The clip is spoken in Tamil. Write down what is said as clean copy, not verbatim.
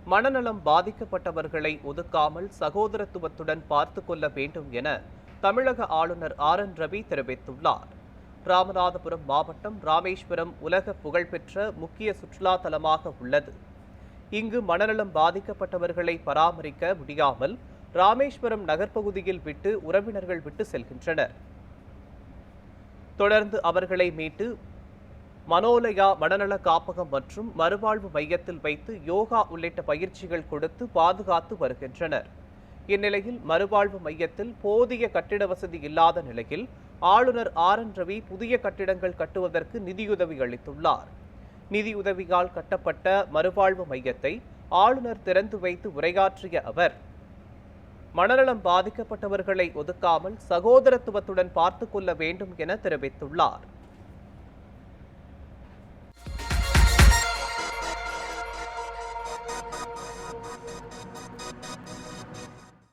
மனநலம் பாதிக்கப்பட்டவர்களை ஒதுக்காமல் சகோதரத்துவத்துடன் பார்த்துக் கொள்ள வேண்டும் என தமிழக ஆளுநர் RN ரவி தெரிவித்துள்ளார். ராமநாதபுரம் மாவட்டம் ராமேஸ்வரம் உலக புகழ்பெற்ற முக்கிய சுற்றுலா தலமாக உள்ளது. இங்கு மனநலம் பாதிக்கப்பட்டவர்களை பராமரிக்க முடியாமல் ராமேஸ்வரம் நகர்ப்பகுதியில் விட்டு உறவினர்கள் விட்டு செல்கின்றனர். தொடர்ந்து அவர்களை மீட்டு மனோலயா மனநல காப்பகம் மற்றும் மறுவாழ்வு மையத்தில் வைத்து யோகா உள்ளிட்ட பயிற்சிகள் கொடுத்து பாதுகாத்து வருகின்றனர். இந்நிலையில் மறுவாழ்வு மையத்தில் போதிய கட்டிட வசதி இல்லாத நிலையில் ஆளுநர் RN ரவி புதிய கட்டிடங்கள் கட்டுவதற்கு நிதியுதவி அளித்துள்ளார். நிதியுதவியால் கட்டப்பட்ட மறுவாழ்வு மையத்தை ஆளுநர் திறந்து வைத்து உரையாற்றிய அவர், மனநலம் பாதிக்கப்பட்டவர்களை ஒதுக்காமல் சகோதரத்துவத்துடன் பார்த்துக் கொள்ள வேண்டும் என தெரிவித்துள்ளார்.